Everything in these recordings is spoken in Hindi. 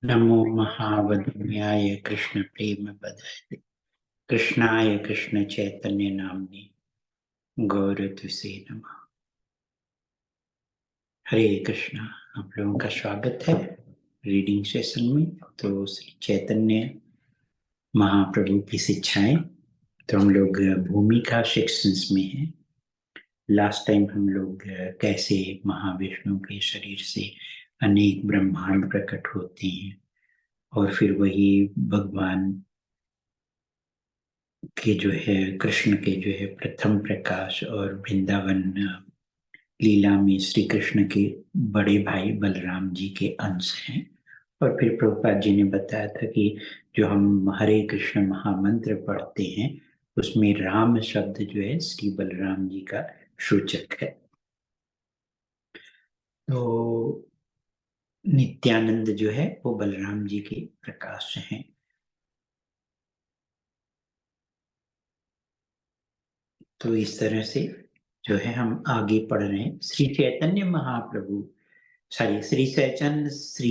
नमो महावदन्याय कृष्ण प्रेम बधाय कृष्णाय कृष्ण चैतन्य नामने गौरतुसे नमः। हरे कृष्णा। आप लोगों का स्वागत है रीडिंग सेशन में। तो श्री चैतन्य महाप्रभु की शिक्षाएं, तो हम लोग भूमिका सेक्शंस में हैं। लास्ट टाइम हम लोग कैसे महाविष्णु के शरीर से अनेक ब्रह्मांड प्रकट होते हैं और फिर वही भगवान के जो है कृष्ण के जो है प्रथम प्रकाश और वृंदावन लीला में श्री कृष्ण के बड़े भाई बलराम जी के अंश हैं। और फिर प्रभुपाद जी ने बताया था कि जो हम हरे कृष्ण महामंत्र पढ़ते हैं उसमें राम शब्द जो है श्री बलराम जी का सूचक है। तो नित्यानंद जो है वो बलराम जी के प्रकाश हैं। तो इस तरह से जो है हम आगे पढ़ रहे हैं। श्री चैतन्य महाप्रभु श्री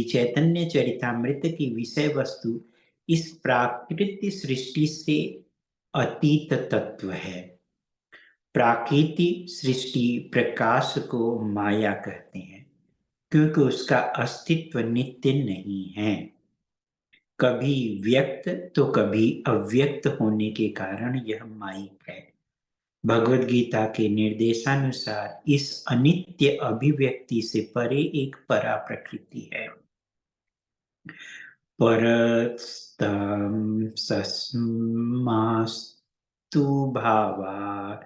चैतन्य चरितामृत की विषय वस्तु इस प्राकृतिक सृष्टि से अतीत तत्व है। प्राकृतिक सृष्टि प्रकाश को माया कहते हैं क्योंकि उसका अस्तित्व नित्य नहीं है, कभी व्यक्त तो कभी अव्यक्त होने के कारण यह माइक है। भगवद गीता के निर्देशानुसार इस अनित्य अभिव्यक्ति से परे एक परा प्रकृति है। परस्तं सस्मास्तु भावात्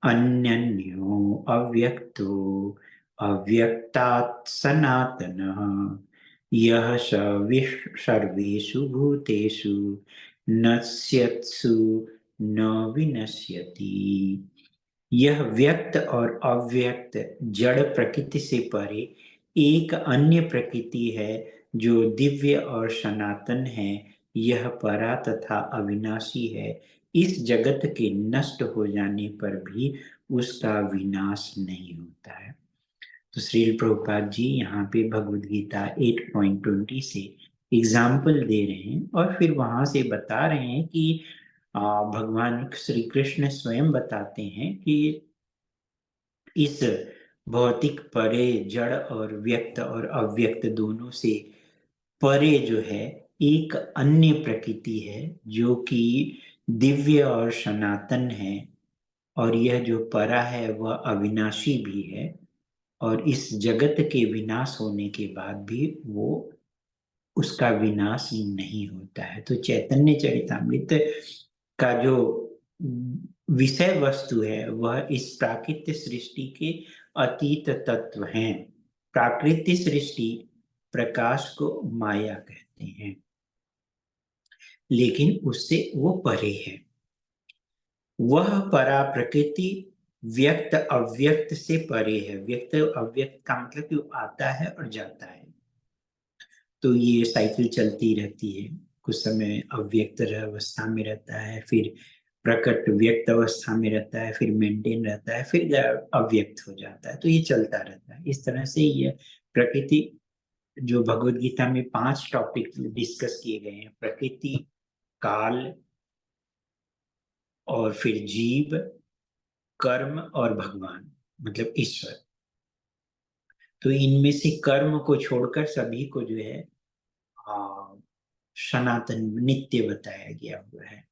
अन्यन्यो अव्यक्तो अव्यक्तात् सनातनः यः सर्वेषु भूतेषु नश्यत्सु न विनश्यति। यह व्यक्त और अव्यक्त जड़ प्रकृति से परे एक अन्य प्रकृति है जो दिव्य और सनातन है। यह परा तथा अविनाशी है। इस जगत के नष्ट हो जाने पर भी उसका विनाश नहीं होता है। तो श्रील प्रभुपाद जी यहाँ पे भगवद गीता 8.20 से एग्जाम्पल दे रहे हैं और फिर वहां से बता रहे हैं कि भगवान श्री कृष्ण स्वयं बताते हैं कि इस भौतिक परे जड़ और व्यक्त और अव्यक्त दोनों से परे जो है एक अन्य प्रकृति है जो कि दिव्य और सनातन है। और यह जो परा है वह अविनाशी भी है और इस जगत के विनाश होने के बाद भी वो उसका विनाश नहीं होता है। तो चैतन्य चरितामृत का जो विषय वस्तु है वह इस प्राकृतिक सृष्टि के अतीत तत्व हैं। प्राकृतिक सृष्टि प्रकाश को माया कहते हैं, लेकिन उससे वो परे है। वह परा प्रकृति व्यक्त अव्यक्त से परे है। व्यक्त अव्यक्त का मतलब कि वो आता है और जाता है, तो ये साइकिल चलती रहती है। कुछ समय अव्यक्त अवस्था में रहता है, फिर प्रकट व्यक्त अवस्था में रहता है, फिर मेंटेन रहता है, फिर अव्यक्त हो जाता है। तो ये चलता रहता है। इस तरह से ये प्रकृति जो भगवत गीता में 5 टॉपिक डिस्कस किए गए हैं, प्रकृति, काल और फिर जीव, कर्म और भगवान मतलब ईश्वर। तो इनमें से कर्म को छोड़कर सभी को जो है सनातन नित्य बताया गया हुआ है।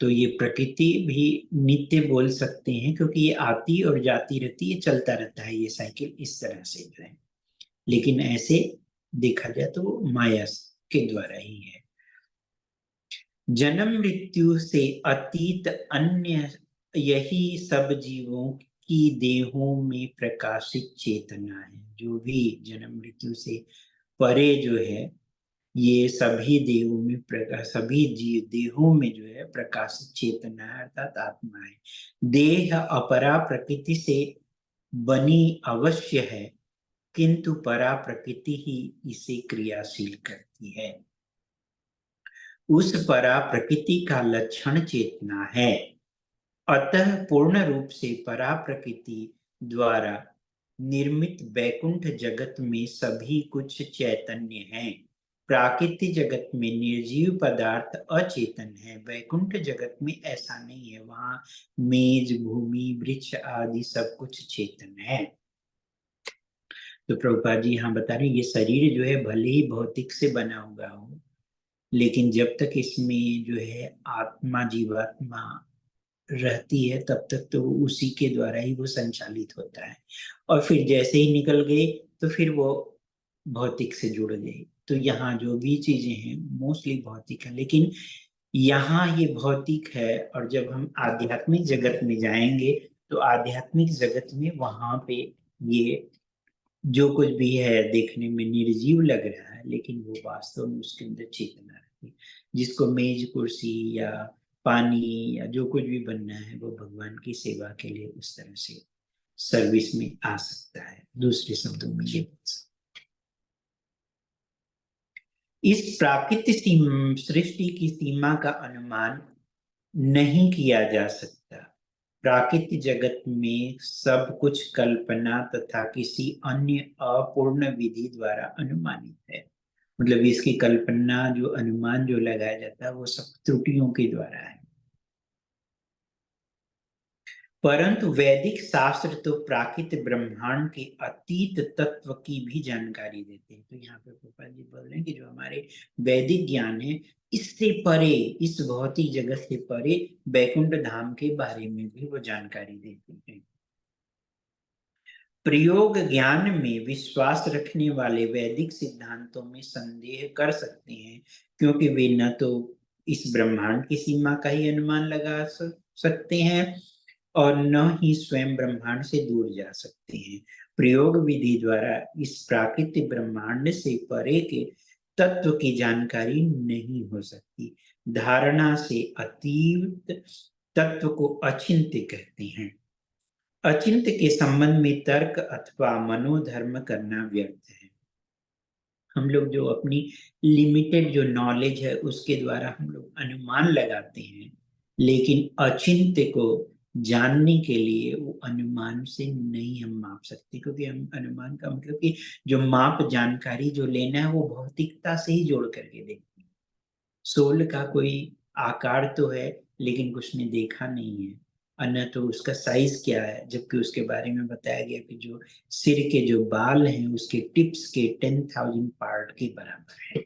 तो ये प्रकृति भी नित्य बोल सकते हैं क्योंकि ये आती और जाती रहती है, चलता रहता है ये साइकिल इस तरह से जो है। लेकिन ऐसे देखा जाए तो वो माया के द्वारा ही है। जन्म मृत्यु से अतीत अन्य यही सब जीवों की देहों में प्रकाशित चेतना है। जो भी जन्म मृत्यु से परे जो है ये सभी देहों में सभी जीव देहों में जो है प्रकाशित चेतना है, अर्थात आत्मा है। देह अपरा प्रकृति से बनी अवश्य है, किंतु परा प्रकृति ही इसे क्रियाशील करती है। उस परा प्रकृति का लक्षण चेतना है। अतः पूर्ण रूप से परा प्रकृति द्वारा निर्मित वैकुंठ जगत में सभी कुछ चैतन्य है। प्राकृतिक जगत में निर्जीव पदार्थ अचेतन है। वैकुंठ जगत में ऐसा नहीं है, वहाँ मेज, भूमि, वृक्ष आदि सब कुछ चेतन है। तो प्रभुपाद जी यहाँ बता रहे हैं, ये शरीर जो है भले ही भौतिक से बना हुआ हो, लेकिन जब तक इसमें जो है आत्मा, जीवात्मा रहती है, तब तक तो उसी के द्वारा ही वो संचालित होता है। और फिर जैसे ही निकल गए तो फिर वो भौतिक से जुड़ गए। तो यहाँ जो भी चीजें हैं मोस्टली भौतिक है, लेकिन यहाँ ये भौतिक है। और जब हम आध्यात्मिक जगत में जाएंगे तो आध्यात्मिक जगत में वहां पे ये जो कुछ भी है देखने में निर्जीव लग रहा है, लेकिन वो वास्तव में उसके अंदर चेतना रहती है। जिसको मेज, कुर्सी या पानी या जो कुछ भी बनना है, वो भगवान की सेवा के लिए उस तरह से सर्विस में आ सकता है। दूसरे शब्दों में ये इस प्राकृतिक सृष्टि की सीमा का अनुमान नहीं किया जा सकता। प्राकृतिक जगत में सब कुछ कल्पना तथा किसी अन्य अपूर्ण विधि द्वारा अनुमानित है। मतलब इसकी कल्पना, जो अनुमान जो लगाया जाता है, वो सब त्रुटियों के द्वारा है। परंतु वैदिक शास्त्र तो प्राकृत ब्रह्मांड के अतीत तत्व की भी जानकारी देते हैं। तो यहाँ पे गोपाल जी बोल रहे हैं कि जो हमारे वैदिक ज्ञान है, इससे परे, इस भौतिक जगत से परे वैकुंठ धाम के बारे में भी वो जानकारी देते हैं। प्रयोग ज्ञान में विश्वास रखने वाले वैदिक सिद्धांतों में संदेह कर सकते हैं, क्योंकि वे न तो इस ब्रह्मांड की सीमा का ही अनुमान लगा सकते हैं और न ही स्वयं ब्रह्मांड से दूर जा सकते हैं। प्रयोग विधि द्वारा इस प्राकृतिक ब्रह्मांड से परे के तत्व की जानकारी नहीं हो सकती। धारणा से अतीत तत्व को अचिंत्य कहते हैं। अचिंत्य के संबंध में तर्क अथवा मनोधर्म करना व्यर्थ है। हम लोग जो अपनी लिमिटेड जो नॉलेज है उसके द्वारा हम लोग अनुमान लगाते हैं, लेकिन अचिंत्य को जानने के लिए वो अनुमान से नहीं हम माप सकते, क्योंकि हम अनुमान का मतलब कि जो माप जानकारी जो लेना है वो भौतिकता से ही जोड़ करके देखते हैं। सोल का कोई आकार तो है, लेकिन कुछ ने देखा नहीं है, अन्य तो उसका साइज क्या है, जबकि उसके बारे में बताया गया कि जो सिर के जो बाल हैं उसके टिप्स के 10,000 पार्ट के बराबर है।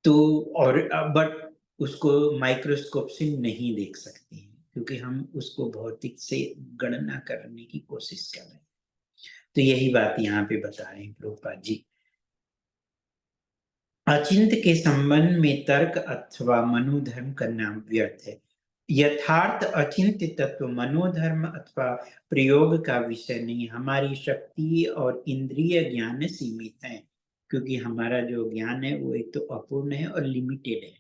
तो और बट उसको माइक्रोस्कोप से नहीं देख सकते हैं, क्योंकि हम उसको भौतिक से गणना करने की कोशिश कर रहे हैं। तो यही बात यहाँ पे बता रहे हैं प्रभुपाद जी। अचिंत्य के संबंध में तर्क अथवा मनोधर्म करना व्यर्थ है। यथार्थ अचिंत्य तत्व मनोधर्म अथवा प्रयोग का विषय नहीं। हमारी शक्ति और इंद्रिय ज्ञान सीमित है, क्योंकि हमारा जो ज्ञान है वो एक तो अपूर्ण है और लिमिटेड है।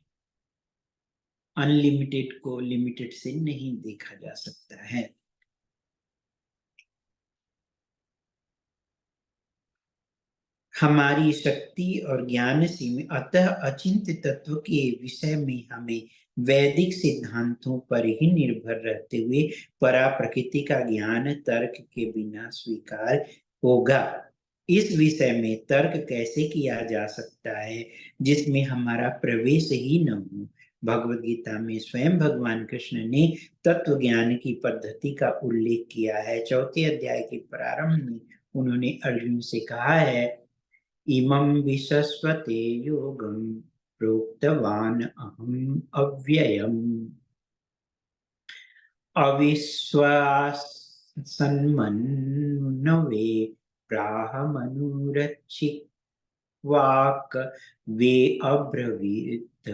अनलिमिटेड को लिमिटेड से नहीं देखा जा सकता है। हमारी शक्ति और ज्ञान सीमित, अतः अचिंत्य तत्व के विषय में हमें वैदिक सिद्धांतों पर ही निर्भर रहते हुए परा प्रकृति का ज्ञान तर्क के बिना स्वीकार होगा। इस विषय में तर्क कैसे किया जा सकता है जिसमें हमारा प्रवेश ही न हो। भगवत गीता में स्वयं भगवान कृष्ण ने तत्व ज्ञान की पद्धति का उल्लेख किया है। चौथे अध्याय के प्रारंभ में उन्होंने अर्जुन से कहा है, इमं विशस्वते योगं प्रोक्तवान् अहम् अव्ययम् अविश्वासन्मन्नवे प्राहमनुरक्षिवाक वे अब्रवीत्।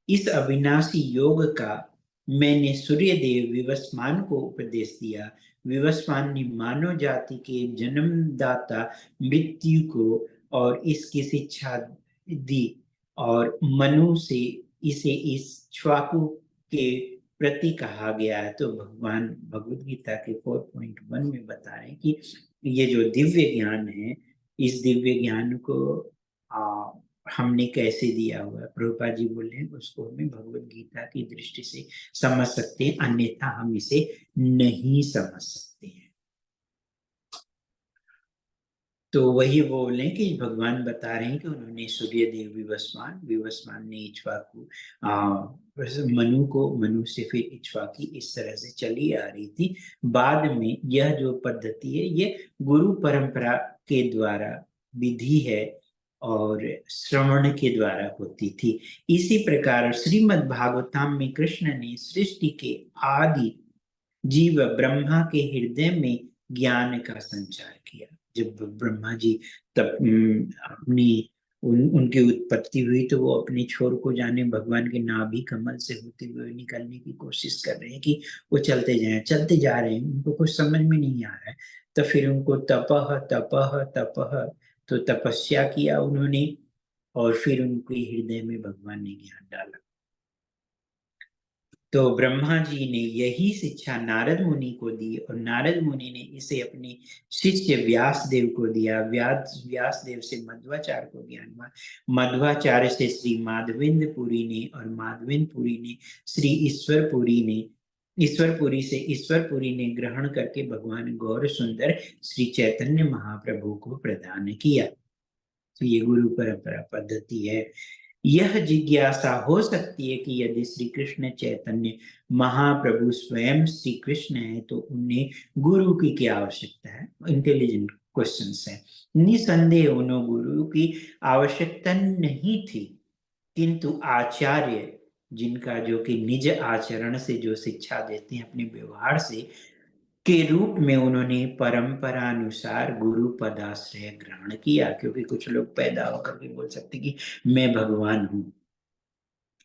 इस अविनाशी योग का मैंने सूर्यदेव विवस्वान को उपदेश दिया। विवस्वान ने मानव जाति के जन्मदाता मृत्यु को और इसकी शिक्षा दी, और मनु से इसे इक्ष्वाकु के प्रति कहा गया है। तो भगवान भगवत गीता के 4.1 में बता रहे हैं कि ये जो दिव्य ज्ञान है, इस दिव्य ज्ञान को हमने कैसे दिया हुआ है। प्रभुपाद जी बोल रहे हैं उसको हमें भगवत गीता की दृष्टि से समझ सकते हैं, अन्यथा हम इसे नहीं समझ सकते हैं। तो वही बोले कि भगवान बता रहे हैं कि उन्होंने सूर्य देव विवस्वान ने इक्ष्वाकु मनु से फिर इक्ष्वाकी इस तरह से चली आ रही थी। बाद में यह जो पद्धति है ये गुरु परंपरा के द्वारा विधि है और श्रवण के द्वारा होती थी। इसी प्रकार श्रीमद् भागवतम में कृष्ण ने सृष्टि के आदि जीव ब्रह्मा के हृदय में ज्ञान का संचार किया। जब ब्रह्मा जी तब अपनी उनकी उत्पत्ति हुई तो वो अपने छोर को जाने भगवान के नाभि कमल से होते हुए निकलने की कोशिश कर रहे हैं कि वो चलते जा रहे हैं, उनको कुछ समझ में नहीं आ रहा है। तो फिर उनको तपह तपह तपह तो तपस्या किया उन्होंने और फिर उनके हृदय में भगवान ने ज्ञान डाला। तो ब्रह्मा जी ने यही शिक्षा नारद मुनि को दी और नारद मुनि ने इसे अपने शिष्य व्यास देव को दिया। व्यास देव से मध्वाचार्य को ज्ञान हुआ, मध्वाचार्य से श्री माधवेंद्रपुरी ने और माधवेंद्रपुरी ने श्री ईश्वरपुरी से ईश्वरपुरी ने ग्रहण करके भगवान गौर सुंदर श्री चैतन्य महाप्रभु को प्रदान किया। तो ये गुरु परंपरा पद्धति है। यह जिज्ञासा हो सकती है कि यदि श्री कृष्ण चैतन्य महाप्रभु स्वयं श्री कृष्ण है तो उन्हें गुरु की क्या आवश्यकता है। इंटेलिजेंट क्वेश्चंस है। निसंदेह उन्हें गुरु की आवश्यकता नहीं थी, किंतु आचार्य जिनका जो कि निज आचरण से जो शिक्षा देते हैं अपने व्यवहार से के रूप में उन्होंने परंपरा अनुसार गुरु पदाश्रय ग्रहण किया। क्योंकि कुछ लोग पैदा होकर के बोल सकते कि मैं भगवान हूं,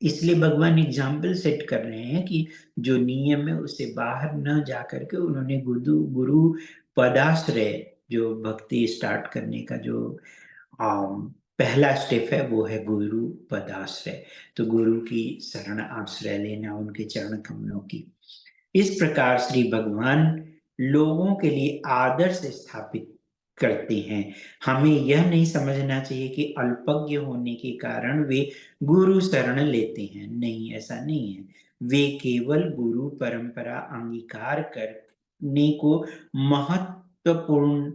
इसलिए भगवान एग्जाम्पल सेट कर रहे हैं कि जो नियम है उससे बाहर न जाकर के उन्होंने गुरु पदाश्रय जो भक्ति स्टार्ट करने का जो पहला स्टेप है वो है गुरु पदाश्रय। तो गुरु की शरण आश्रय लेना, उनके चरण कमलों की। इस प्रकार श्री भगवान लोगों के लिए आदर्श स्थापित करते हैं। हमें यह नहीं समझना चाहिए कि अल्पज्ञ होने के कारण वे गुरु शरण लेते हैं, नहीं, ऐसा नहीं है। वे केवल गुरु परंपरा अंगीकार करने को महत्वपूर्ण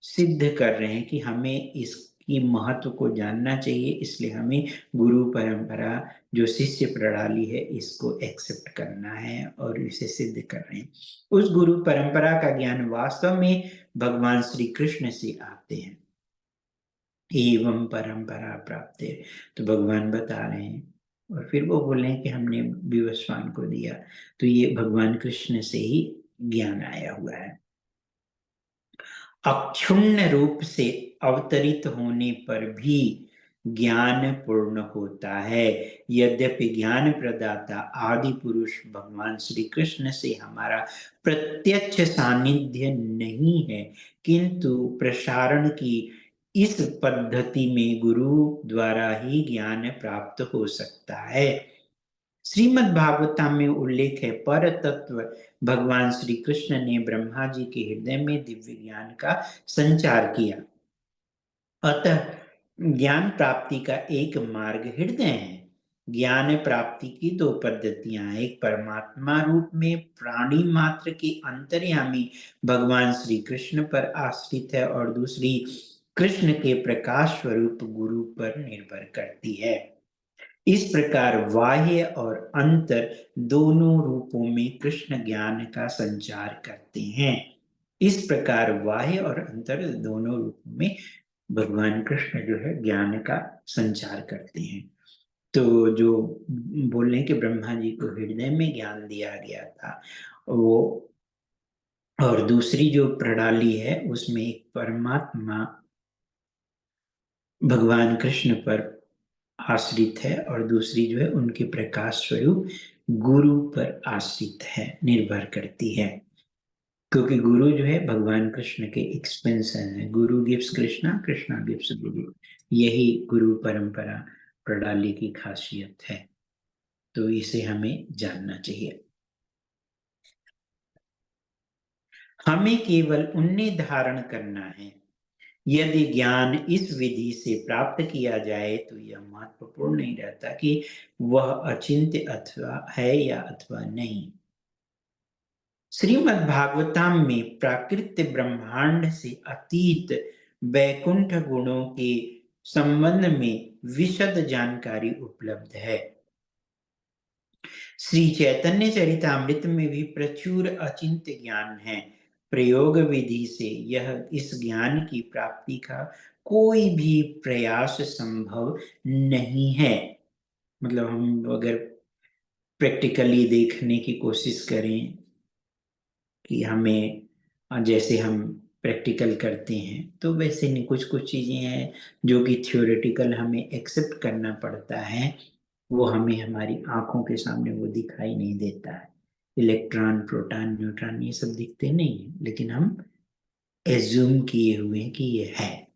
सिद्ध कर रहे हैं कि हमें इसकी महत्व को जानना चाहिए, इसलिए हमें गुरु परंपरा जो शिष्य प्रणाली है इसको एक्सेप्ट करना है और इसे सिद्ध कर रहे हैं। उस गुरु परंपरा का ज्ञान वास्तव में भगवान श्री कृष्ण से आते हैं। एवं परंपरा प्राप्त है, तो भगवान बता रहे हैं और फिर वो बोल रहे हैं कि हमने विवस्वान को दिया, तो ये भगवान कृष्ण से ही ज्ञान आया हुआ है। अक्षुण्ण रूप से अवतरित होने पर भी ज्ञान पूर्ण होता है। यद्यपि ज्ञान प्रदाता आदि पुरुष भगवान श्री कृष्ण से हमारा प्रत्यक्ष सानिध्य नहीं है, किंतु प्रसारण की इस पद्धति में गुरु द्वारा ही ज्ञान प्राप्त हो सकता है। श्रीमद् भागवतम में उल्लेख है, पर तत्व भगवान श्री कृष्ण ने ब्रह्मा जी के हृदय में दिव्य ज्ञान का संचार किया। अतः ज्ञान प्राप्ति का एक मार्ग हृदय है। ज्ञान प्राप्ति की दो पद्धतियां, एक परमात्मा रूप में प्राणी मात्र के अंतर्यामी भगवान श्री कृष्ण पर आश्रित है और दूसरी कृष्ण के प्रकाश स्वरूप गुरु पर निर्भर करती है। इस प्रकार बाह्य और अंतर दोनों रूपों में कृष्ण ज्ञान का संचार करते हैं। इस प्रकार बाह्य और अंतर दोनों रूपों में भगवान कृष्ण जो है ज्ञान का संचार करते हैं। तो जो बोल रहे हैं कि ब्रह्मा जी को हृदय में ज्ञान दिया गया था वो, और दूसरी जो प्रणाली है उसमें एक परमात्मा भगवान कृष्ण पर आश्रित है और दूसरी जो है उनके प्रकाश स्वरूप गुरु पर आश्रित है, निर्भर करती है। क्योंकि गुरु जो है भगवान कृष्ण के एक्सपेंशन है। गुरु गिव्स कृष्णा, कृष्णा गिव्स गुरु। यही गुरु परंपरा प्रणाली की खासियत है, तो इसे हमें जानना चाहिए। हमें केवल उन्हें धारण करना है। यदि ज्ञान इस विधि से प्राप्त किया जाए तो यह महत्वपूर्ण नहीं रहता कि वह अचिंत्य अथवा है या अथवा नहीं। श्रीमद् भागवतम में प्राकृत ब्रह्मांड से अतीत वैकुंठ गुणों के संबंध में विशद जानकारी उपलब्ध है। श्री चैतन्य चरितामृत में भी प्रचुर अचिंत्य ज्ञान है। प्रयोग विधि से यह इस ज्ञान की प्राप्ति का कोई भी प्रयास संभव नहीं है। मतलब हम अगर प्रैक्टिकली देखने की कोशिश करें कि हमें जैसे हम प्रैक्टिकल करते हैं तो वैसे नहीं, कुछ कुछ चीजें हैं जो कि थ्योरेटिकल हमें एक्सेप्ट करना पड़ता है, वो हमें हमारी आंखों के सामने वो दिखाई नहीं देता है। इलेक्ट्रॉन, प्रोटॉन, न्यूट्रॉन ये सब दिखते नहीं है, लेकिन हम एज्यूम किए हुए हैं कि ये है।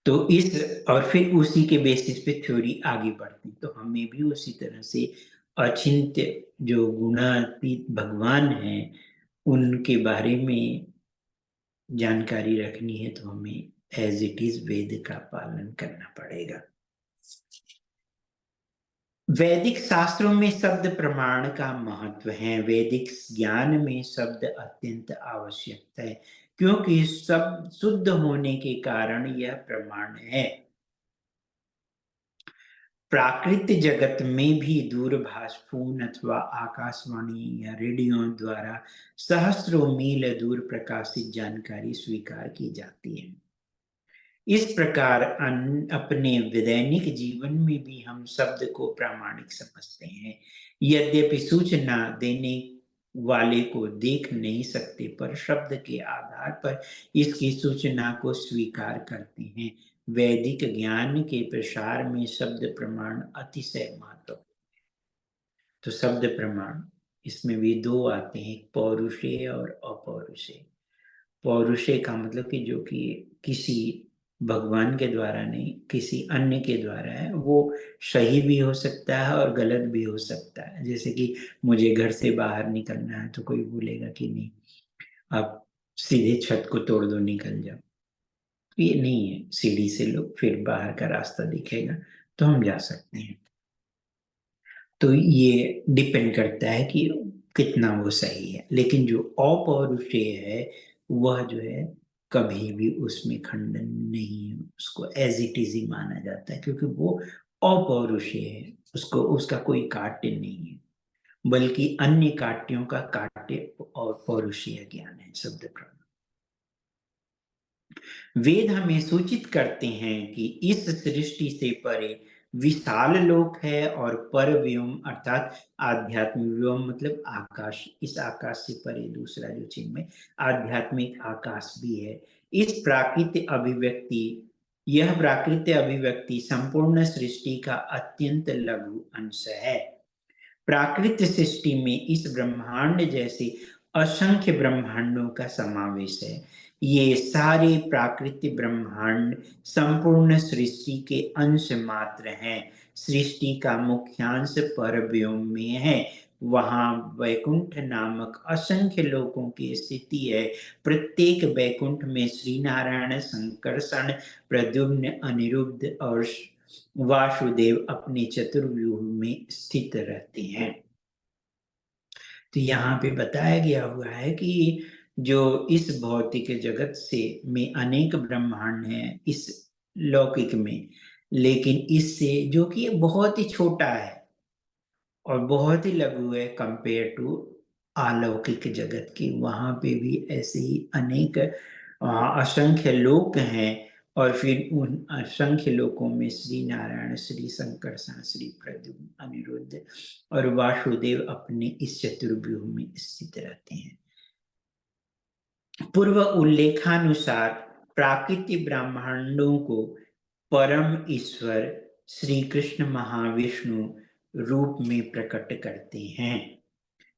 तो इस और फिर उसी के बेसिस पे थ्योरी आगे बढ़ती, तो हमें भी उसी तरह से अचिंत्य जो गुणातीत भगवान है उनके बारे में जानकारी रखनी है, तो हमें एज इट इज वेद का पालन करना पड़ेगा। वैदिक शास्त्रों में शब्द प्रमाण का महत्व है। वैदिक ज्ञान में शब्द अत्यंत आवश्यक है, क्योंकि शब्द शुद्ध होने के कारण यह प्रमाण है। प्राकृत जगत में भी दूरभाष, फोन अथवा आकाशवाणी या रेडियो द्वारा सहस्रों मील दूर प्रकाशित जानकारी स्वीकार की जाती है। इस प्रकार अपने दैनिक जीवन में भी हम शब्द को प्रामाणिक समझते हैं। यद्यपि सूचना देने वाले को देख नहीं सकते, पर शब्द के आधार पर इसकी सूचना को स्वीकार करते हैं। वैदिक ज्ञान के प्रसार में शब्द प्रमाण अतिशय महत्वपूर्ण। तो शब्द प्रमाण इसमें भी दो आते हैं, पौरुषेय और अपौरुषेय। पौरुषेय का मतलब कि जो कि किसी भगवान के द्वारा नहीं, किसी अन्य के द्वारा है, वो सही भी हो सकता है और गलत भी हो सकता है। जैसे कि मुझे घर से बाहर निकलना है तो कोई बोलेगा कि नहीं, आप सीधे छत को तोड़ दो, निकल जाओ। ये नहीं है, सीढ़ी से लो, फिर बाहर का रास्ता दिखेगा तो हम जा सकते हैं। तो ये डिपेंड करता है कि कितना वो सही है। लेकिन जो अपौरुषेय है वह जो है कभी भी उसमें खंडन नहीं है, उसको एज इट इज ही माना जाता है, क्योंकि वो अपौरुषेय है, उसको उसका कोई काट्य नहीं है, बल्कि अन्य काट्यों का काट्य और पौरुषीय ज्ञान है शब्द प्रमाण। वेद हमें सूचित करते हैं कि इस सृष्टि से परे विशाल लोक है और पर व्योम अर्थात आध्यात्मिक व्योम मतलब आकाश, इस आकाश से परे दूसरा जो चिन्ह में आध्यात्मिक आकाश भी है। इस प्राकृतिक अभिव्यक्ति यह प्राकृतिक अभिव्यक्ति संपूर्ण सृष्टि का अत्यंत लघु अंश है। प्राकृत सृष्टि में इस ब्रह्मांड जैसे असंख्य ब्रह्मांडों का समावेश है। ये सारे प्राकृतिक ब्रह्मांड संपूर्ण सृष्टि के अंश मात्र हैं। सृष्टि का मुख्यांश परव्योम में है। वहां वैकुंठ नामक असंख्य लोकों की स्थिति है। प्रत्येक वैकुंठ में श्री नारायण, संकर्षण, प्रद्युम्न, अनिरुद्ध और वासुदेव अपने चतुर्व्यूह में स्थित रहते हैं। तो यहाँ पे बताया गया हुआ है कि जो इस भौतिक जगत से में अनेक ब्रह्मांड हैं इस लौकिक में, लेकिन इससे जो कि ये बहुत ही छोटा है और बहुत ही लघु है कंपेयर टू अलौकिक जगत की, वहां पे भी ऐसे ही अनेक असंख्य लोक हैं। और फिर उन असंख्य लोकों में श्री नारायण, श्री संकर्षण, श्री प्रद्युम्न, अनिरुद्ध और वासुदेव अपने इस चतुर्व्यूह में स्थित रहते हैं। पूर्व उल्लेखानुसार प्राकृतिक ब्रह्मांडों को परम ईश्वर श्री कृष्ण महाविष्णु रूप में प्रकट करते हैं।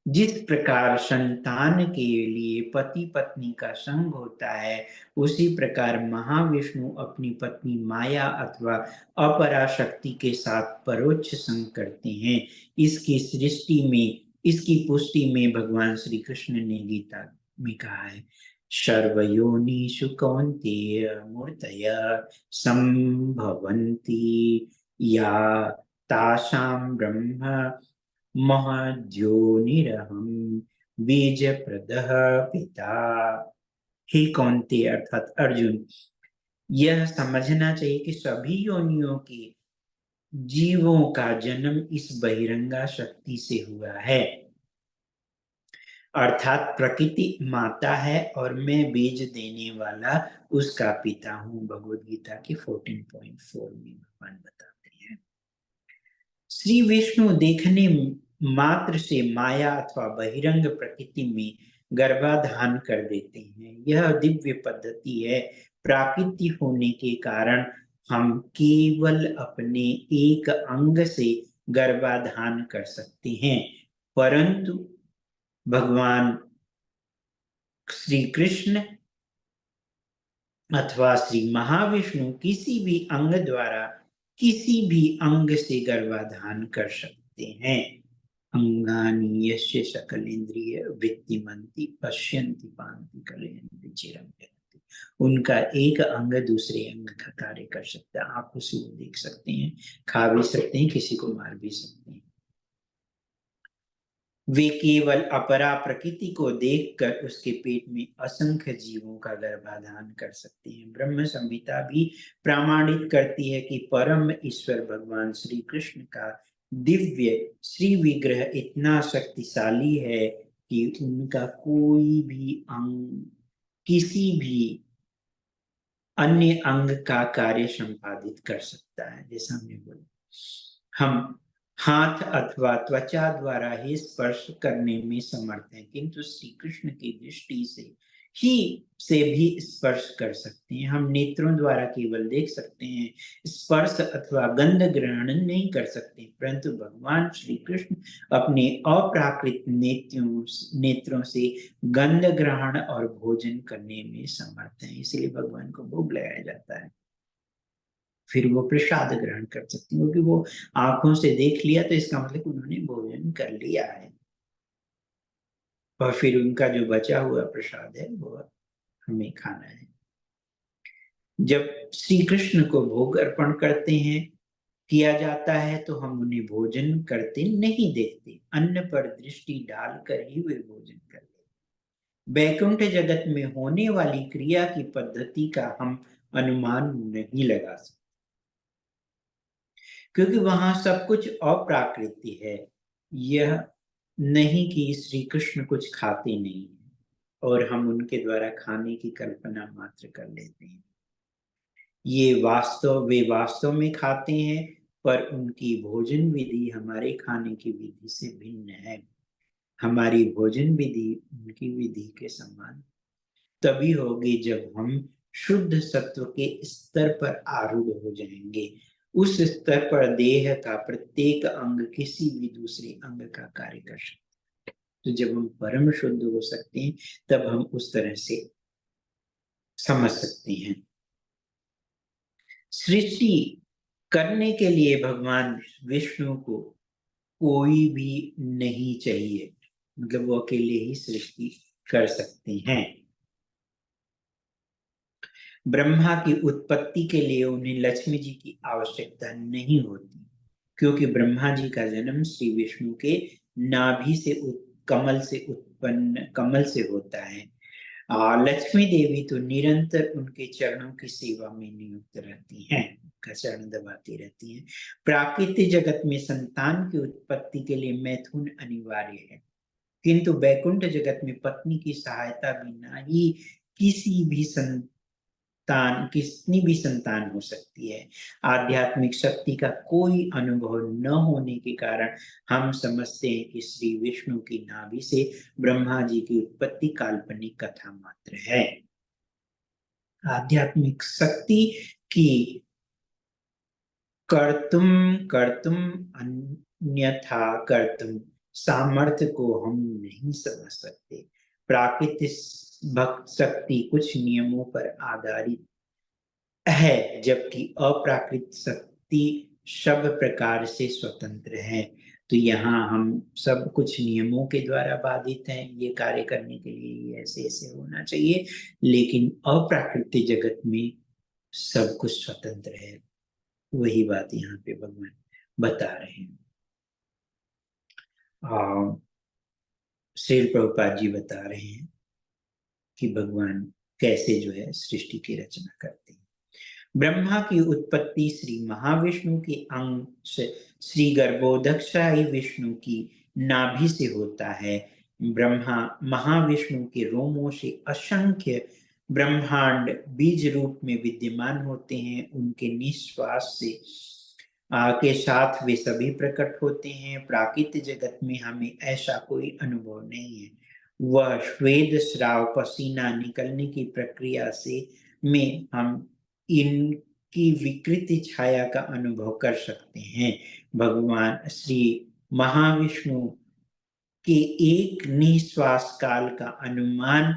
जिस प्रकार संतान के लिए पति पत्नी का संग होता है, उसी प्रकार महाविष्णु अपनी पत्नी माया अथवा अपरा शक्ति के साथ परोक्ष संग करते हैं। इसकी सृष्टि में, इसकी पुष्टि में भगवान श्री कृष्ण ने गीता में कहा है, सर्वयोनिषु कौन्तेय मूर्तयः संभवन्ति या तासां ब्रह्म महद्योनिरहं बीजप्रदः पिता। हे कौन्तेय अर्थात अर्जुन, यह समझना चाहिए कि सभी योनियों के जीवों का जन्म इस बहिरंगा शक्ति से हुआ है, अर्थात प्रकृति माता है और मैं बीज देने वाला उसका पिता हूँ। भगवद गीता की 14.4 में भगवान बताते हैं। श्री विष्णु देखने मात्र से माया अथवा बहिरंग प्रकृति में गर्भाधान कर देते हैं। यह दिव्य पद्धति है। प्राकृति होने के कारण हम केवल अपने एक अंग से गर्भाधान कर सकते हैं, परंतु भगवान श्री कृष्ण अथवा श्री महाविष्णु किसी भी अंग द्वारा किसी भी अंग से गर्भाधान कर सकते हैं। अंगानि यस्य सकलेन्द्रिय वृत्तिमन्ति पश्यन्ति पान्ति कलयन्ति चिरं जयन्ति। उनका एक अंग दूसरे अंग का कार्य कर सकता है। आंखों से वो देख सकते हैं, खा भी सकते हैं, किसी को मार भी सकते हैं। वे केवल अपरा प्रकृति को देखकर उसके पेट में असंख्य जीवों का गर्भाधान कर सकते हैं। ब्रह्म संहिता भी प्रमाणित करती है कि परम ईश्वर भगवान श्री कृष्ण का दिव्य श्री विग्रह इतना शक्तिशाली है कि उनका कोई भी अंग किसी भी अन्य अंग का कार्य संपादित कर सकता है। जैसा हमने बोला, हम हाथ अथवा त्वचा द्वारा ही स्पर्श करने में समर्थ हैं, किंतु श्री कृष्ण की दृष्टि से भी स्पर्श कर सकते हैं। हम नेत्रों द्वारा केवल देख सकते हैं, स्पर्श अथवा गंध ग्रहण नहीं कर सकते, परंतु भगवान श्री कृष्ण अपने अप्राकृत नेत्रों से गंध ग्रहण और भोजन करने में समर्थ हैं। इसलिए भगवान को भोग लगाया जाता है, फिर वो प्रसाद ग्रहण कर सकते हैं, क्योंकि वो आंखों से देख लिया तो इसका मतलब उन्होंने भोजन कर लिया है, और फिर उनका जो बचा हुआ प्रसाद है वो हमें खाना है। जब श्री कृष्ण को भोग अर्पण करते हैं किया जाता है तो हम उन्हें भोजन करते नहीं देखते, अन्न पर दृष्टि डालकर ही वे भोजन कर लेते। वैकुंठ जगत में होने वाली क्रिया की पद्धति का हम अनुमान नहीं लगा सकते, क्योंकि वहां सब कुछ अप्राकृति है। यह नहीं कि श्री कृष्ण कुछ खाते नहीं हैं और हम उनके द्वारा खाने की कल्पना मात्र कर लेते हैं। वे वास्तव में खाते हैं, पर उनकी भोजन विधि हमारे खाने की विधि से भिन्न है। हमारी भोजन विधि उनकी विधि के समान तभी होगी जब हम शुद्ध सत्व के स्तर पर आरूढ़ हो जाएंगे। उस स्तर पर देह का प्रत्येक अंग किसी भी दूसरे अंग का कार्य कर सकता है। तो जब हम परम शुद्ध हो सकते हैं तब हम उस तरह से समझ सकते हैं। सृष्टि करने के लिए भगवान विष्णु को कोई भी नहीं चाहिए, मतलब वो अकेले ही सृष्टि कर सकते हैं। ब्रह्मा की उत्पत्ति के लिए उन्हें लक्ष्मी जी की आवश्यकता नहीं होती, क्योंकि ब्रह्मा जी का जन्म श्री विष्णु के नाभि से कमल से होता है। लक्ष्मी देवी तो निरंतर उनके चरणों की सेवा में नियुक्त रहती हैं, उनका चरण दबाती रहती हैं। प्राकृतिक जगत में संतान की उत्पत्ति के लिए मैथुन अनिवार्य है, किंतु वैकुंठ जगत में पत्नी की सहायता बिना ही कितनी भी संतान हो सकती है। आध्यात्मिक शक्ति का कोई अनुभव न होने के कारण हम समझते हैं कि श्री विष्णु की नाभि से ब्रह्मा जी की उत्पत्ति काल्पनिक कथा मात्र है। आध्यात्मिक शक्ति की कर्तुम कर्तुम अन्यथा कर्तुम सामर्थ्य को हम नहीं समझ सकते। प्राकृतिक भक्त शक्ति कुछ नियमों पर आधारित है, जबकि अप्राकृत शक्ति सब प्रकार से स्वतंत्र है। तो यहाँ हम सब कुछ नियमों के द्वारा बाधित हैं, ये कार्य करने के लिए ये ऐसे ऐसे होना चाहिए, लेकिन अप्राकृतिक जगत में सब कुछ स्वतंत्र है। वही बात यहाँ पे भगवान बता रहे हैं। श्रील प्रभुपाद जी बता रहे हैं कि भगवान कैसे जो है सृष्टि की रचना करते हैं। ब्रह्मा की उत्पत्ति श्री महाविष्णु के अंश श्री गर्भोदक्षाई विष्णु की नाभि से होता है। ब्रह्मा महाविष्णु के रोमों से असंख्य ब्रह्मांड बीज रूप में विद्यमान होते हैं। उनके निश्वास से के साथ वे सभी प्रकट होते हैं। प्राकृतिक जगत में हमें ऐसा कोई अनुभव नहीं है। वह श्वेत स्राव पसीना निकलने की प्रक्रिया से में हम इनकी विकृति छाया का अनुभव कर सकते हैं। भगवान श्री महाविष्णु के एक निश्वास काल का अनुमान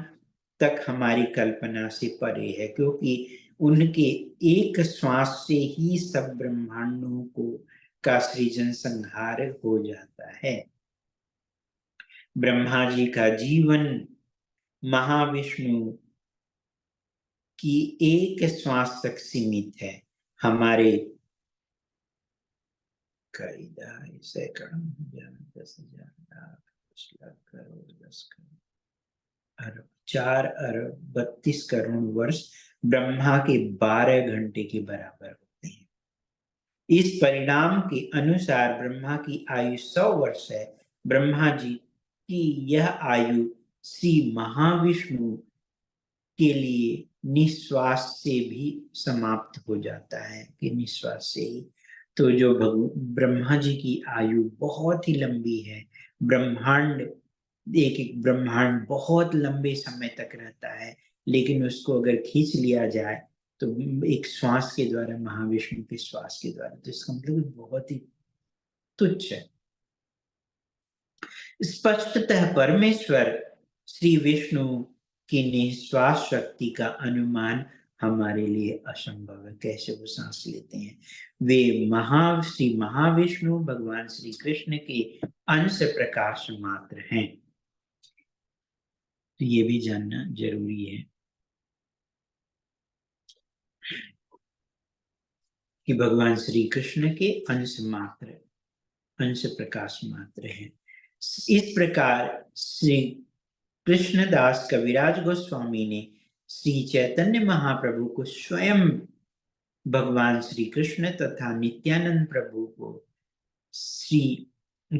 तक हमारी कल्पना से परे है, क्योंकि उनके एक श्वास से ही सब ब्रह्मांडों को का सृजन संहार हो जाता है। ब्रह्मा जी का जीवन महाविष्णु की एक श्वास तक सीमित है। हमारे सैकड़ों हजार 10,000 लाख 10 लाख करोड़ 10 करोड़ अरब 4 अरब 32 करोड़ वर्ष ब्रह्मा के 12 घंटे के बराबर होते हैं। इस परिणाम के अनुसार ब्रह्मा की आयु 100 वर्ष है। ब्रह्मा जी की यह आयु श्री महाविष्णु के लिए निश्वास से भी समाप्त हो जाता है कि निश्वास से ही। तो जो ब्रह्मा जी की आयु बहुत ही लंबी है। ब्रह्मांड एक एक ब्रह्मांड बहुत लंबे समय तक रहता है, लेकिन उसको अगर खींच लिया जाए तो एक श्वास के द्वारा, महाविष्णु के श्वास के द्वारा, तो इसका मतलब बहुत ही तुच्छ है। स्पष्टतः परमेश्वर श्री विष्णु की निश्वास शक्ति का अनुमान हमारे लिए असंभव है। कैसे वो सांस लेते हैं? वे श्री महाविष्णु भगवान श्री कृष्ण के अंश प्रकाश मात्र हैं। तो ये भी जानना जरूरी है कि भगवान श्री कृष्ण के अंश प्रकाश मात्र हैं। इस प्रकार श्री कृष्णदास कविराज गोस्वामी ने श्री चैतन्य महाप्रभु को स्वयं भगवान श्री कृष्ण तथा नित्यानंद प्रभु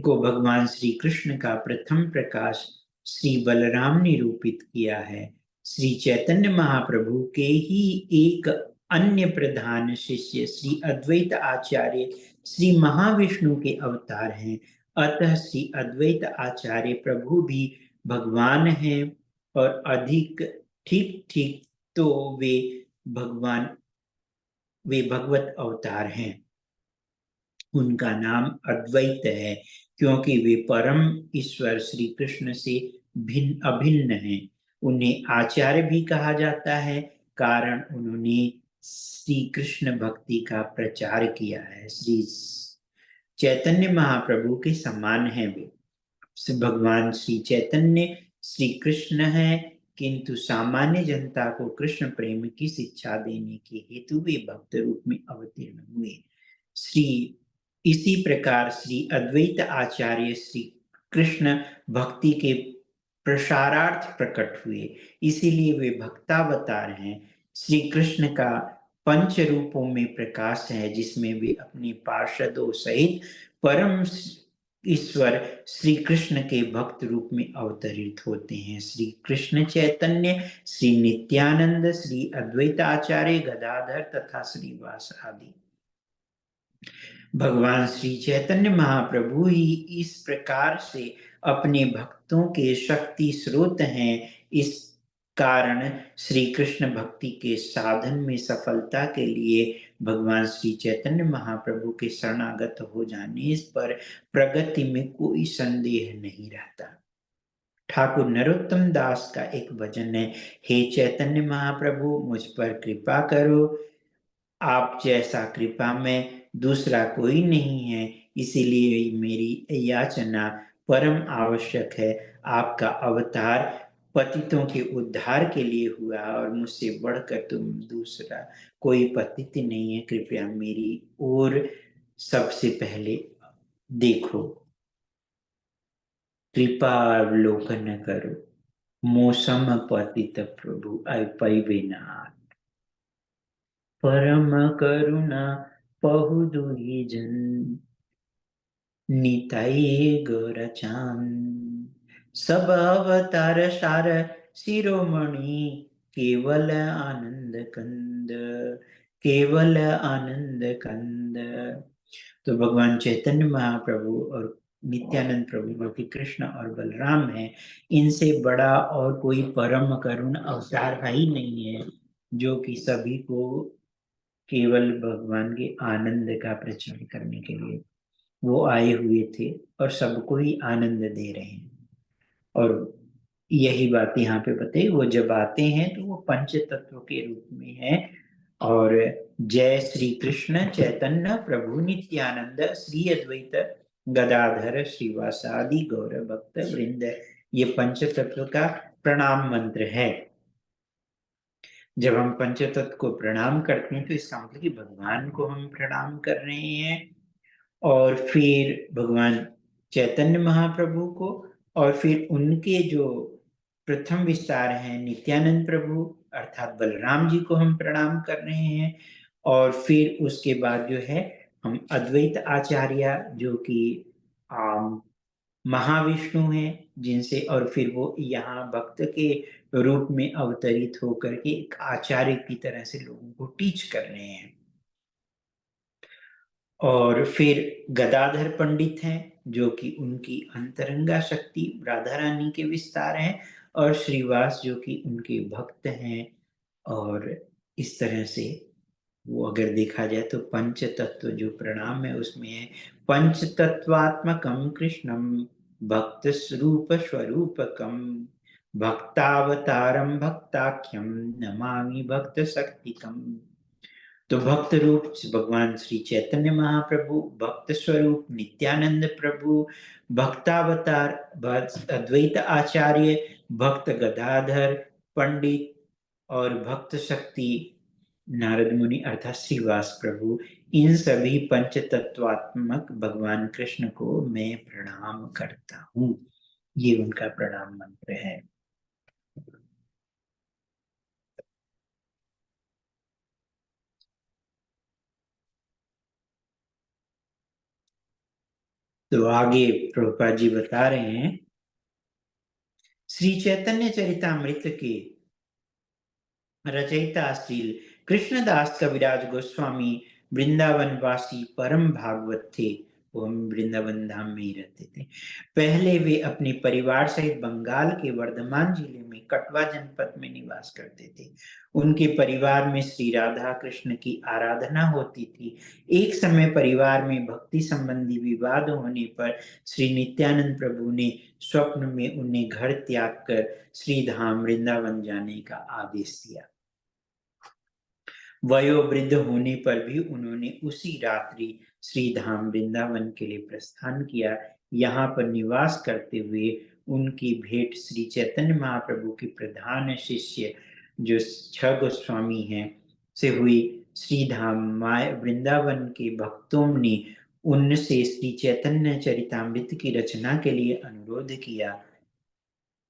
को भगवान श्री कृष्ण का प्रथम प्रकाश श्री बलराम निरूपित किया है। श्री चैतन्य महाप्रभु के ही एक अन्य प्रधान शिष्य श्री अद्वैत आचार्य श्री महाविष्णु के अवतार हैं। अतः श्री अद्वैत आचार्य प्रभु भी भगवान हैं और अधिक ठीक तो वे भगवत अवतार हैं। उनका नाम अद्वैत है क्योंकि वे परम ईश्वर श्री कृष्ण से अभिन्न हैं। उन्हें आचार्य भी कहा जाता है, कारण उन्होंने श्री कृष्ण भक्ति का प्रचार किया है। श्री चैतन्य महाप्रभु के समान है वे। भगवान श्री चैतन्य श्री कृष्ण है, किंतु सामान्य जनता को कृष्ण प्रेम की शिक्षा देने के हेतु वे भक्त रूप में अवतीर्ण हुए। इसी प्रकार श्री अद्वैत आचार्य श्री कृष्ण भक्ति के प्रसारार्थ प्रकट हुए, इसीलिए वे भक्तावतार हैं। श्री कृष्ण का पंच रूपों में प्रकाश है, जिसमें वे अपने पार्षदों सहित परम ईश्वर श्री कृष्ण के भक्त रूप में अवतरित होते हैं। श्री कृष्ण चैतन्य, श्री नित्यानंद, श्री अद्वैत आचार्य गदाधर तथा श्रीवास आदि भगवान श्री चैतन्य महाप्रभु ही इस प्रकार से अपने भक्तों के शक्ति स्रोत हैं। इस कारण श्री कृष्ण भक्ति के साधन में सफलता के लिए भगवान श्री चैतन्य महाप्रभु के शरणागत हो जाने पर प्रगति में कोई संदेह नहीं रहता। ठाकुर नरोत्तम दास का एक भजन है, हे चैतन्य महाप्रभु मुझ पर कृपा करो, आप जैसा कृपा में दूसरा कोई नहीं है, इसीलिए मेरी याचना परम आवश्यक है। आपका अवतार पतितों के उद्धार के लिए हुआ और मुझसे बढ़कर तुम दूसरा कोई पतित नहीं है। कृपया मेरी ओर सबसे पहले देखो, कृपा अवलोकन करो। मौसम पतित प्रभु पैबेनाथ, परम करुणा पहु दुई जन, निताई गोरचान। सब अवतार सार शिरोमणि, केवल आनंद कंद, केवल आनंद कंद। तो भगवान चैतन्य महाप्रभु और नित्यानंद प्रभु जो कि कृष्ण और बलराम है, इनसे बड़ा और कोई परम करुण अवतार है ही नहीं है, जो कि सभी को केवल भगवान के आनंद का प्रचार करने के लिए वो आए हुए थे और सबको ही आनंद दे रहे हैं। और यही बात यहाँ पे बताई, वो जब आते हैं तो वो पंच तत्व के रूप में है। और जय श्री कृष्ण चैतन्य प्रभु नित्यानंद श्री अद्वैत गदाधर श्रीवासादि गौर भक्त वृंद, ये पंच तत्व का प्रणाम मंत्र है। जब हम पंच तत्व को प्रणाम करते हैं तो इसका मतलब कि भगवान को हम प्रणाम कर रहे हैं, और फिर भगवान चैतन्य महाप्रभु को, और फिर उनके जो प्रथम विस्तार हैं नित्यानंद प्रभु अर्थात बलराम जी को हम प्रणाम कर रहे हैं। और फिर उसके बाद जो है हम अद्वैत आचार्य जो कि महाविष्णु हैं जिनसे, और फिर वो यहाँ भक्त के रूप में अवतरित होकर के एक आचार्य की तरह से लोगों को टीच कर रहे हैं। और फिर गदाधर पंडित हैं जो कि उनकी अंतरंगा शक्ति राधा रानी के विस्तार हैं, और श्रीवास जो कि उनके भक्त हैं। और इस तरह से वो अगर देखा जाए तो पंच तत्व जो प्रणाम है उसमें है, पंच तत्वात्मकम कृष्णम भक्त स्वरूप स्वरूपकम, भक्तावतारम भक्ताख्यम नमामि भक्त शक्तिकम। तो भक्त रूप भगवान श्री चैतन्य महाप्रभु, भक्त स्वरूप नित्यानंद प्रभु, भक्तावतार अद्वैत आचार्य, भक्त गदाधर पंडित, और भक्त शक्ति नारद मुनि अर्थात श्रीवास प्रभु, इन सभी पंच तत्वात्मक भगवान कृष्ण को मैं प्रणाम करता हूँ। ये उनका प्रणाम मंत्र है। तो आगे प्रभुपाद जी बता रहे हैं, श्री चैतन्य चरितामृत के रचयिता श्री कृष्णदास कविराज गोस्वामी वृंदावन वासी परम भागवत थे। वो हम वृंदावन धाम में ही रहते थे। पहले वे अपने परिवार सहित बंगाल के वर्धमान जिले में कटवा जनपद में निवास करते थे। उनके परिवार में श्री राधा कृष्ण की आराधना होती थी। एक समय परिवार में भक्ति संबंधी विवाद होने पर श्री नित्यानंद प्रभु ने स्वप्न में उन्हें घर त्याग कर श्री धाम वृंदावन जाने का आदेश दिया। वयोवृद्ध होने पर भी उन्होंने उसी रात्रि श्री धाम वृंदावन के लिए प्रस्थान किया। यहाँ पर निवास करते हुए उनकी भेंट श्री चैतन्य महाप्रभु के प्रधान शिष्य जो छह गोस्वामी हैं से हुई। श्री धाम वृंदावन के भक्तों ने उनसे श्री चैतन्य चरितामृत की रचना के लिए अनुरोध किया।